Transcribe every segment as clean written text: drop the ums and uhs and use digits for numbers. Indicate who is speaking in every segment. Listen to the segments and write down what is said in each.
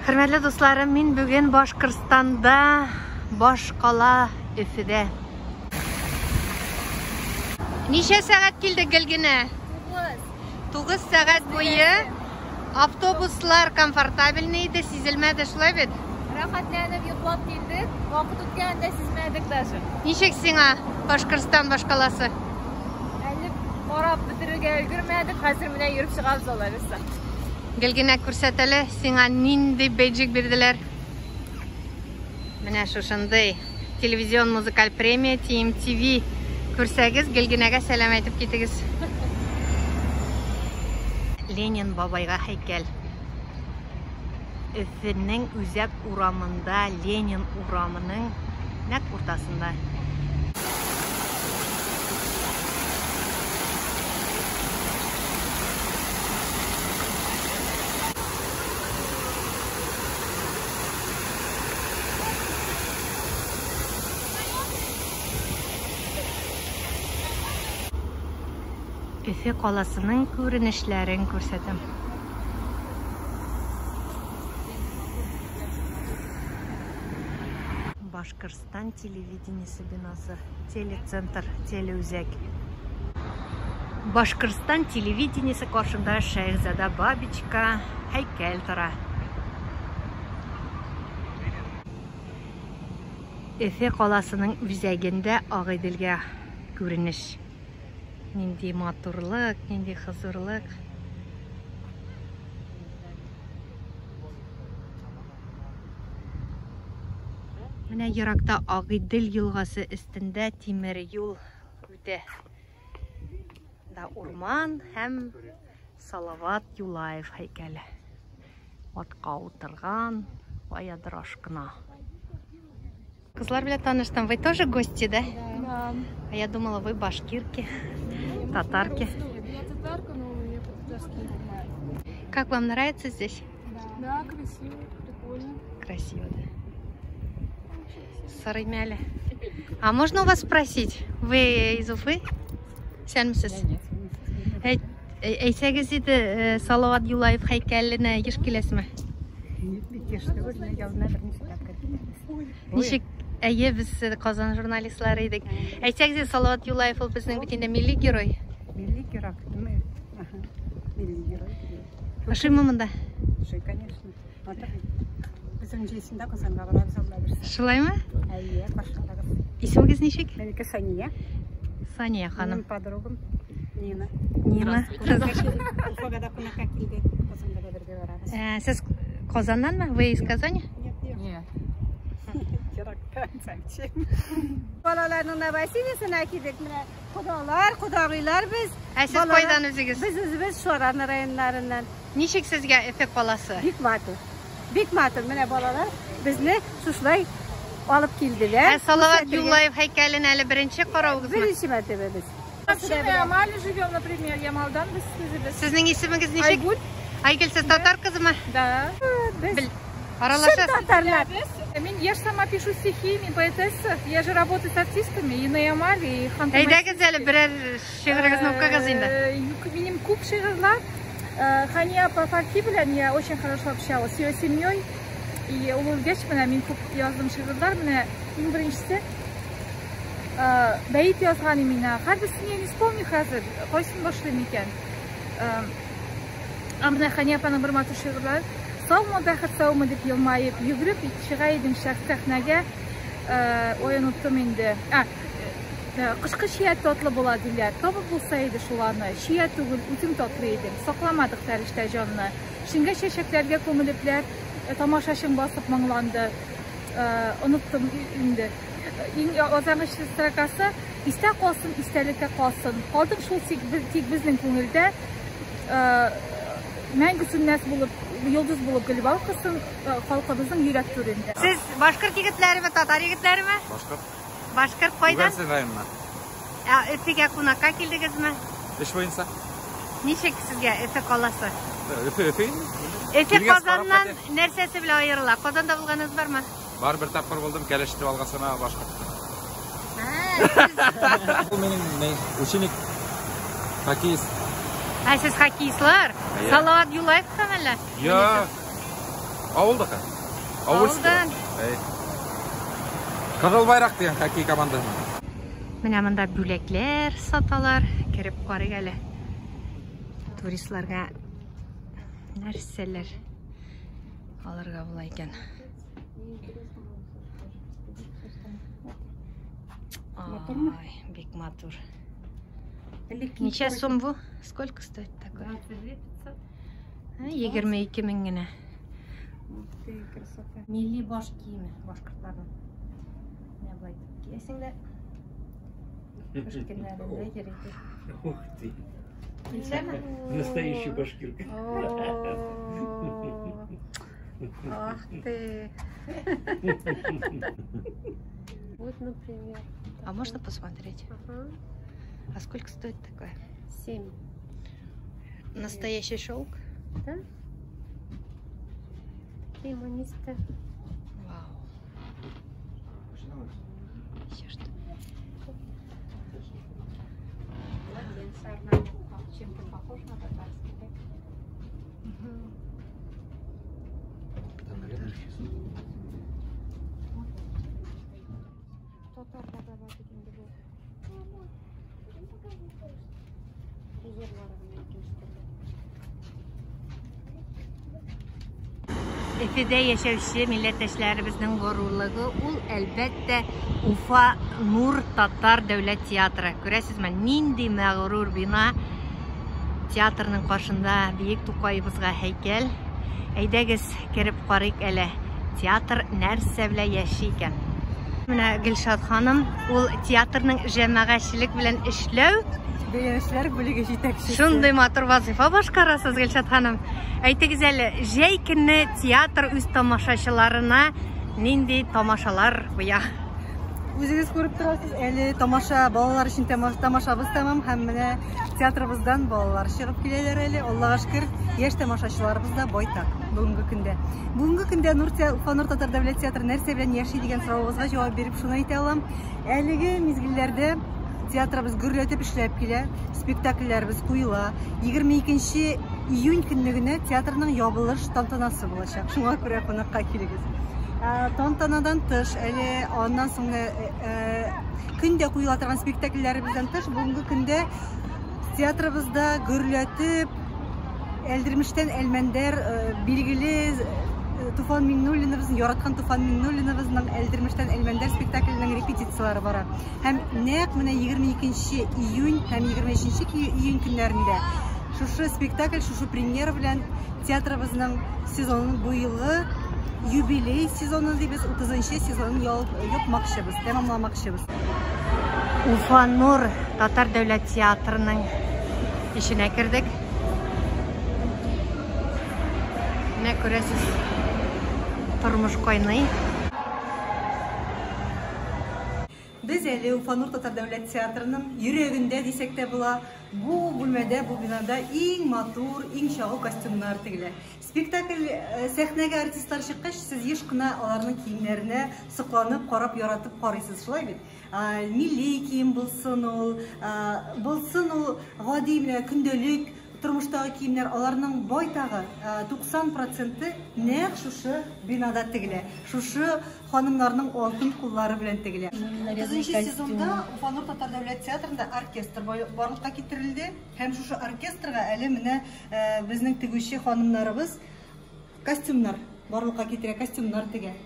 Speaker 1: Hürmetli dostlarım, мен bugün Башкортстанда, Баш кала Өфөдө. Неше сәгать килдек Гөлгенә? 9 сәгать буе. Автобуслар комфортабельный иде, сизелмәде, шулай бит?
Speaker 2: Рәхәтләнеп йоклап килдек, вакыт үткәндә сизмәдек даже.
Speaker 1: Ничек сиңа Башкортстан Баш каласы?
Speaker 2: Әле карап бетерергә өлгермәдек, хәзер менә йөреп чыгабыз аларыса.
Speaker 1: Гөлгенә күрсәтеле, сиңа нинди бейджик бирделәр? Менә шушындый телевизион музыкаль премия TMTV күрсәгез, Гөлгенәгә сәлам әйтеп китегез. Ленин бабайга һәйкәл. Өфөнең Үзәк урамында, Ленин урамының нәкъ уртасында. Өфө каласының күренешләрен күрсәтәм. Башкортстан телевидениесе бинасы, телецентр, телеүзәк. Башкортстан телевидениесе каршында Шәһзадә Бабичка һәйкәл тора. Өфө каласының үзәгендә Агыйделгә күренеш. Нинди матурлык, нинди хозурлык. Менә еракта Агыйдел елгасы өстендә тимер юл үтә. Да урман һәм Салават Юлаев һәйкәле. Атка утырган, баядыр ашкына. Кызлар белән таныштым. Вы тоже гости, да?
Speaker 2: Да.
Speaker 1: А я думала, вы башкирки, татарки.
Speaker 2: Я татарка, но я по-татарски.
Speaker 1: Как вам нравится здесь?
Speaker 2: Да, красиво, прикольно.
Speaker 1: Красиво, да? Сарымяли. А можно у вас спросить? Вы из Уфы? Сәлемсез? Әйтсәгез иде, Салават Юлаев һәйкәленә еш киләсезме? Ничек? Әйе, біз Казан журналистлары идек. Әйтсәгез, Салават Юлаев ул безнең бит инде милли герой.
Speaker 3: Милли герой. Милли герой.
Speaker 1: Ашыймы монда?
Speaker 3: Ашый, конечно. Безнең җилсендә Казанга барабыз Алла бирсә.
Speaker 1: Шулаймы?
Speaker 3: Әйе, башындагыз.
Speaker 1: Исемегез ничек?
Speaker 3: Менеке Сания.
Speaker 1: Сания ханым.
Speaker 3: Минем подругам Нина.
Speaker 1: Нина.
Speaker 3: Уфага да кунакка килде. Казанга бергә барабыз.
Speaker 1: Сез Казаннанмы? Вы из Казани?
Speaker 2: Нет.
Speaker 3: Балаларның нәвәсилесенә кидек. Менә кудалар, кудагыйлар без.
Speaker 1: Сез кайдан үзегез?
Speaker 3: Без үзебез Шоран районнарыннан.
Speaker 1: Ничек сезгә Өфө каласы?
Speaker 3: Бик матур. Бик матур. Менә балалар безне шушылай алып килделәр.
Speaker 1: Салават Юлаев һәйкәлен әле беренче караугызмы?
Speaker 3: Беренче мәртәбә без.
Speaker 2: Вообще мы Ямале живем, например, Ямалдан без.
Speaker 1: Сезнең исемегез ничек?
Speaker 2: Айгуль.
Speaker 1: Айгөл, сез татар кызымы?
Speaker 2: Да.
Speaker 1: Аралашасыз?
Speaker 3: Татарлар.
Speaker 2: Я же сама пишу стихи, не поэтесса. Я же работаю с артистами и на Ямале, и Ханты.
Speaker 1: Әйдәгез әле берәр шигырыгызны укыгыз инде.
Speaker 2: Минем куб шигырлар. Хания Пафарки белән я очень хорошо общалась с ее семьей. И улылгәч менә мин күп яздым шигырлар. Менә иң беренчесе бәйт язган имена. Һәрберсен я не вспомню хәзер. Кайсын башлыйм икән. Менә Хания апаның бер матур шигырлары. Саумы бәхет, саумы дип елмайып, йөгереп чыга идем сәхнәгә. Ой, оныттым инде. Кышкы чия татлы була диләр. Табып булса иде шуларны. Чия түгел, үтем татлы иде. Сакламадык фәрештә җанны. Шингә чәчәкләргә күмелепләр, тамашачың басып моңланды. Оныттым инде. Иң азагыч строкасы истә калсын, истәлеккә калсын. Калдык шул тик безнең күңелдә. Мәңге сөннәс булып, йолдыз булып гөлбал кылсын халкыбызның йөрәк түрендә.
Speaker 1: Сез башкорт егетләреме, татар егетләреме?
Speaker 4: Башкорт.
Speaker 1: Башкорт кайдан?
Speaker 4: Угар районынан.
Speaker 1: Өфөгә кунакка килдегезме?
Speaker 4: Эш буенча.
Speaker 1: Ничек сезгә Өфө каласы?
Speaker 4: Өфө.
Speaker 1: Өфө Казаннан нәрсәсе белән аерыла? Казанда булганыгыз бармы?
Speaker 4: Бар бер тапкыр булдым, кәләште алгасына башкорт. Бу минем ученик хоккеист.
Speaker 1: Siz hokkeystlar? Салават Юлаев камәллә?
Speaker 4: Я. Ауылдық.
Speaker 1: Ауылдан.
Speaker 4: Қызыл байрақ деген хоккей командасы.
Speaker 1: Менә монда бүләкләр саталар. Кереп карыйк әле. Туристларга нәрсәләр алырга була икән. Ай, бик матур. Ничә сум бу? Сколько стоит такой? 22 мең генә. Милли баш киеме башкортларның. Менә булай киясең дә. Кыш көннәрендә йөрите.
Speaker 5: Ух ты.
Speaker 1: Ничәме?
Speaker 5: Настоящий башкирка.
Speaker 1: Ах ты.
Speaker 3: Вот, например.
Speaker 1: А можно посмотреть?
Speaker 3: Ага.
Speaker 1: А сколько стоит такое?
Speaker 3: 7.
Speaker 1: Настоящий шелк?
Speaker 3: Да? Кремонисты.
Speaker 1: Вау. Еще что? Чем-то похож на татарский, да? Эфеде яшәүче милләттәшләребезнең горурлыгы ул әлбәттә Уфа Нур Татар дәүләт театры. Күрәсезме, нинди мәгърур бина. Театрның каршында биек Тукайыбызга һәйкәл. Әйдәгез, кереп карыйк әле. Театр нәрсә белән яши икән. Менә Гөлшат ханым, ул театрның җәмәгатьчелек белән эшләү
Speaker 3: Бәйләнешләр бүлеге җитәкчесе.
Speaker 1: шундый матур вазифа башкарасыз, Гөлшат ханым. Әйтегез әле, җәй көнне театр үз тамашачыларына нинди тамашалар куя?
Speaker 3: Үзегез күреп торасыз, әле тамаша балалар өчен тамашабыз тәмам һәм менә театрыбыздан балалар чыгып киләләр әле. Аллага шөкер, яшь тамашачыларыбыз да байтак бүгенге көндә. Бүгенге көндә Уфа Нур Татар дәүләт театры нәрсә белән яши дигән сорауыгызга җавап биреп шуны әйтә алам. Әлеге мизгилләрдә театрыбыз гөрләтеп эшләп килә, спектакльләрбез куела. 22 июнь көнне театрның ябылыш тантанасы булачак. Шуңа күрә кунакка килегез. Тантанадан тыш, әле аннан соң көндә куела торган спектакльләребездән тыш, бүгенге көндә театрыбызда гөрләтеп Әлдермештән Әлмәндәр билгеле Туфан Миңнуллиныбызның, яраткан Туфан Миңнуллиныбызның Әлдермештән Әлмәндәр спектакльнең репетициялары бара. Һәм нәкъ менә 22 июнь һәм 23 июнь көннәрендә шушы спектакль, шушы премьера белән театрыбызның сезонын бу елгы юбилей сезоны дибез, 30-нчы сезонын япмакчыбыз, тәмамламакчыбыз.
Speaker 1: Уфа Нур Татар дәүләт театрының ишенә кердек. Менә күрәсез, тормыш кайный.
Speaker 3: Без әле Уфа Нур Татар дәүләт театрының йөрәгендә дисәк тә була, бу бүлмәдә, бу бинада иң матур, иң чагу костюмнар тегелә. Спектакль сәхнәгә артистлар чыккач, сез еш кына аларның киемнәренә сокланып, карап, яратып карыйсыз, шулай бит? Милли кием булсын ул, гади менә көндәлек тормыштагы киемнәр, аларның байтагы 90% нәкъ шушы бинада тегелә. Шушы ханымнарның алтын куллары белән тегелә. 30-нчы сезонда Уфа Нур Татар дәүләт театрында оркестр барлыкка китерелде. Һәм шушы оркестрга әле менә безнең тегүче ханымнарыбыз костюмнар барлыкка китерә, костюмнар тегә.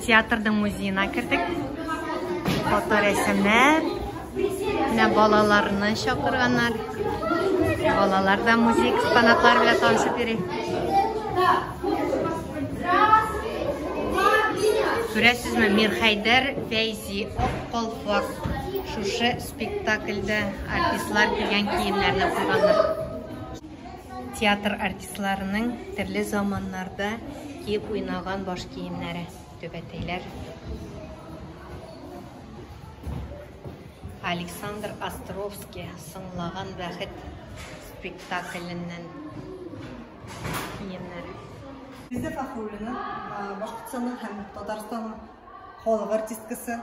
Speaker 1: Театрның музейына кердек. Фоторәсемнәр. Менә балаларны чакырганнар. Балалар да музей экспонатлары белән танышып йөри. Күрәсезме, Мирхәйдәр Фәйзи Аккалфак шушы спектакльдә артистлар кигән киемнәрне куйганнар. Театр артистларының төрле заманнарда киеп уйнаган баш киемнәре, төбәтәйләр. Александр Островский сыңлаган бәхет спектакльнән киемнәре.
Speaker 3: Бездә Фахруллина, Башкортстанның һәм Татарстанның халык артисткасы,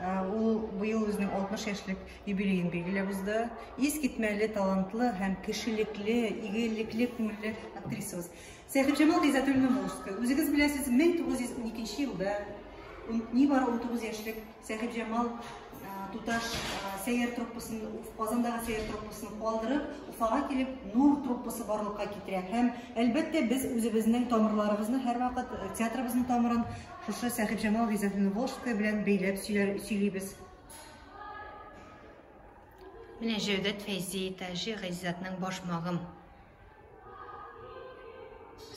Speaker 3: Ул быел үзенең 60 яшьлек юбилейын билгеләп узды. Искитмәле, талантлы һәм кешелекле, игелекле күңелле актрисабыз. Сәхибҗамал Гыйззәтуллина Волжская. Үзегез беләсез, 1912 елда нибары 19 яшьлек Сәхибҗамал туташ сәйер труппасын, Казандагы сәйер труппасын калдырып, Уфага килеп, Нур труппасы барлыкка китерә. Һәм әлбәттә без үзебезнең тамырларыбызны һәрвакыт театрыбызның тамырын шушы Сәхибҗамал Гыйззәтуллина Волжская белән бәйләп сөйлибез.
Speaker 1: Менә Җәүдәт Фәйзи Тәҗи Гыйззәтнең башмагым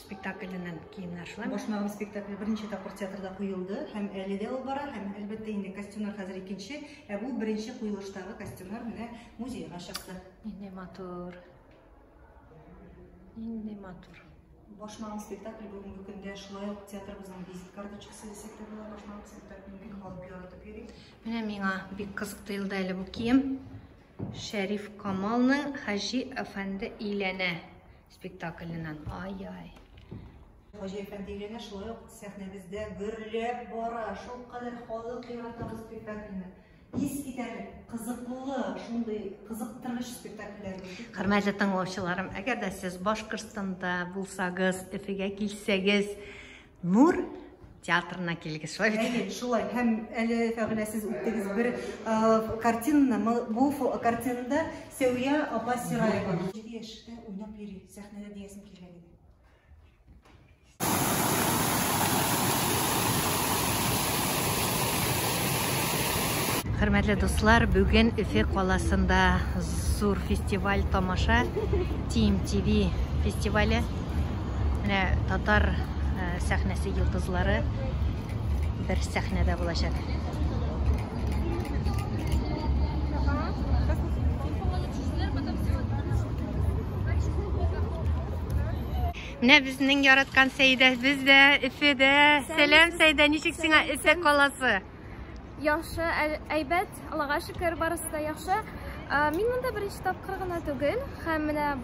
Speaker 1: спектакльнән киемнәр шулай.
Speaker 3: Башмагым спектакле беренче тапкыр театрда куелды һәм әле дә ул бара һәм әлбәттә инде костюмнар хәзер икенче, ә бу беренче куелыштагы костюмнар менә музейга чыкты.
Speaker 1: Нинди матур. Нинди матур.
Speaker 3: Башмагым спектакле бүгенге көндә шулай ук театрыбызның визит карточкасы дисәк тә була. Башмагым спектаклен бик халык яратып йөри.
Speaker 1: Менә миңа бик кызык тоелды әле бу кием. Шәриф Камалның Хаҗи әфәнде өйләнә спектакленнән. Ай-ай.
Speaker 3: Хаҗи әфәнде өйләнә шулай ук сәхнәбездә гөрләп бара. Шулкадәр халык ярата бу спектакльне. Искитәрлек, кызыклы, шундый кызыктыргыч спектакльләр.
Speaker 1: Хөрмәтле тыңлаучыларым, әгәр дә сез Башкортстанда булсагыз, Өфөгә килсәгез, Нур театрына килгез.
Speaker 3: Шулай. Шулай. Һәм әле фәгылә сез үттегез бер картинаны, бу картинада Сәвия апа Сираева 7 яшьтә уйнап йөри. Сәхнәдә диясем килгән иде.
Speaker 1: Хөрмәтле дуслар, бүген Өфе каласында зур фестиваль тамаша, Team TV фестивале. Менә татар сәхнәсе йолдызлары бер сәхнәдә булачак. Менә безнең яраткан Сәйдә, без дә Өфедә. Сәлам Сәйдә, ничек сиңа Өфе каласы?
Speaker 2: Яхшы, әйбәт, Аллага шөкер, барысы да яхшы. Мин монда беренче тапкыр гына түгел, һәм менә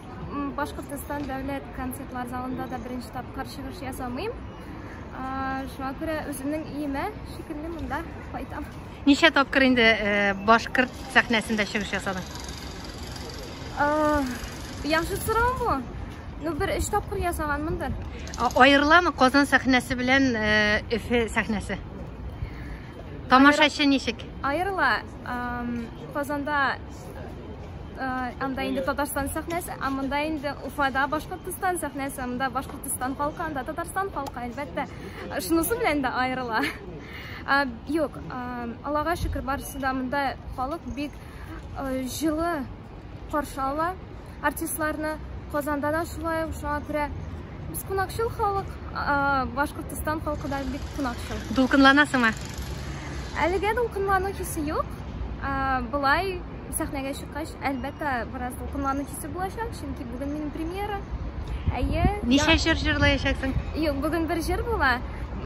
Speaker 2: Башкортстан дәүләт концертлар залында да беренче тапкыр чыгыш ясамыйм. Шуңа күрә үземнең өемә шикелле монда кайтам.
Speaker 1: Ничә тапкыр инде башкорт сәхнәсендә чыгыш ясадың?
Speaker 2: Яхшы сорау бу. Ну, бер 3 тапкыр ясаганмындыр.
Speaker 1: Аерыламы Казан сәхнәсе белән Өфе сәхнәсе? Тамашачы ничек?
Speaker 2: Аерыла. Казанда анда инде Татарстан сәхнәсе, анда инде Уфада Башкортстан сәхнәсе, анда Башкортстан халкы, анда Татарстан халкы, әлбәттә. Шунысы белән дә аерыла. Юк, Аллага шөкер, барысы да монда халык бик җылы каршы ала. Артистларны Казанда да шулай, шуңа күрә без кунакчыл халык, Башкортстан халкы да бик кунакчыл.
Speaker 1: Дулкынланасыңмы?
Speaker 2: Әлегә дулкынлану хисе юк. Булай сәхнәгә чыккач, әлбәттә, бераз дулкынлану хисе булачак, чөнки бүген минем премьера.
Speaker 1: Ничә җыр җырлаячаксың?
Speaker 2: Юк, бүген бер җыр була.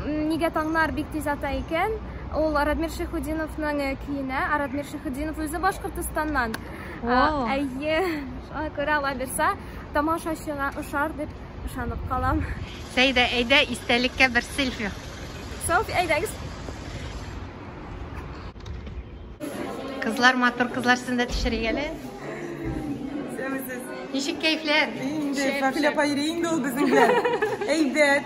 Speaker 2: Нигә таңнар бик тиз ата икән? Ул Радмир Шәйхетдиновның көенә. Радмир Шәйхетдинов үзе Башкортстаннан. Шуңа күрә ала бирсә, тамашачыга ошар дип ышанып калам.
Speaker 1: Сәйдә, әйдә истәлеккә бер селфи.
Speaker 2: Селфи, әйдәгез.
Speaker 1: Kızlar matur kızlar sizin de düşürüyelim. Nişik keyifler?
Speaker 6: İndi, Fakile Payri'yinde ol bizimkiler. Eybet.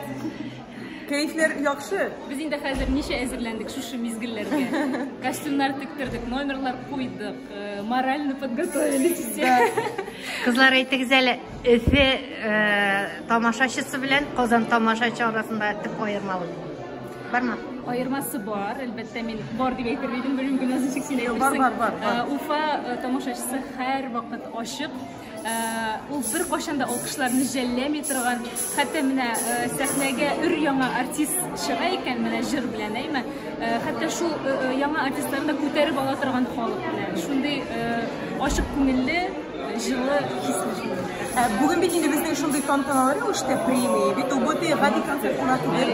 Speaker 6: Keyifler yakşı.
Speaker 7: Biz indi hazır neşe әзерленdik şu mizgillerge. Kostümler tüktirdik, номерлар koyduk, moralni подготовили все.
Speaker 1: Kızlar aytdınız әле, Өфе tamaşaçısı bilen Kazan tamaşaçı arasında tip ayırmalı. Var mı?
Speaker 7: Ayırması var, elbette men var diye aytırdım, bölüm gün azıcık söyleyeyim.
Speaker 6: Var.
Speaker 7: Ufa tamaşaçısı her vakit aşık. Ул бер кашанда алкышларны жәлләми торган, хәтта менә сәхнәгә өр яңа артист чыга икән, менә җыр белән, әйме? Хәтта шул яңа артистларны күтәреп ала торган халык белән. Шундый ашык күңелле, җылы хисле.
Speaker 6: Bugün bit indi bizning shunday tantanalar yo'q, işte pремия. Bit bu g'adi konsertlar түгел.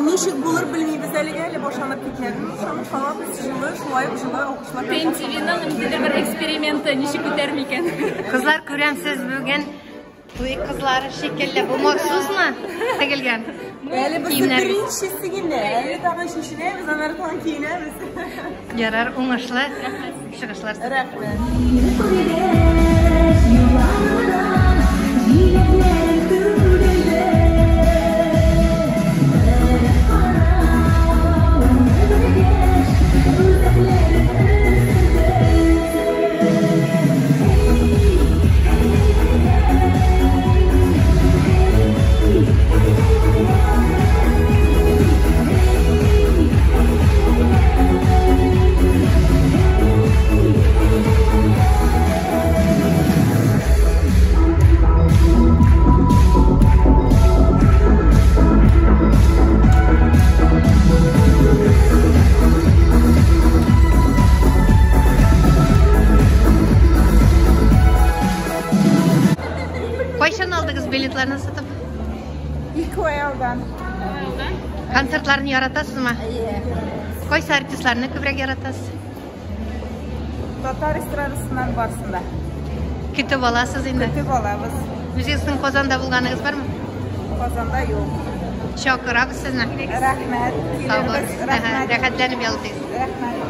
Speaker 6: Nishik булыр bilmaymiz әлегә, башланып киткән. Шуны халык җылы, шулай җылы алкышлар.
Speaker 7: TV'нең ниндидер бер эксперименты ничек үтәр микән?
Speaker 1: Kızlar, күрәм, сез бүген Туй кызлары шекелле. Бу махсус mu? Тегелген.
Speaker 6: Әле без
Speaker 1: Киемнәр бит.
Speaker 6: беренчесе генә, әле тагын шешенәбез, аннары тагын киенәбез.
Speaker 1: Ярар, уңышлы чыгышлар.
Speaker 6: Рәхмәт.
Speaker 1: Кайчан алдыгыз билетларны сатып?
Speaker 6: 2 ай алдан.
Speaker 1: Концертларны яратасызмы? Кайсы артистларны күбрәк яратасыз?
Speaker 6: Татар эстрадасыннан барсында.
Speaker 1: Көтүп аласыз инде.
Speaker 6: Көтүп алабыз.
Speaker 1: Үзегезнең Казанда булганыгыз бармы?
Speaker 6: Казанда юк.
Speaker 1: Чакырабыз сезне.
Speaker 6: Рәхмәт.
Speaker 1: Сау булыгыз.
Speaker 6: Рәхмәт.
Speaker 1: Рәхәтләнеп ялтыгыз.
Speaker 6: Рәхмәт.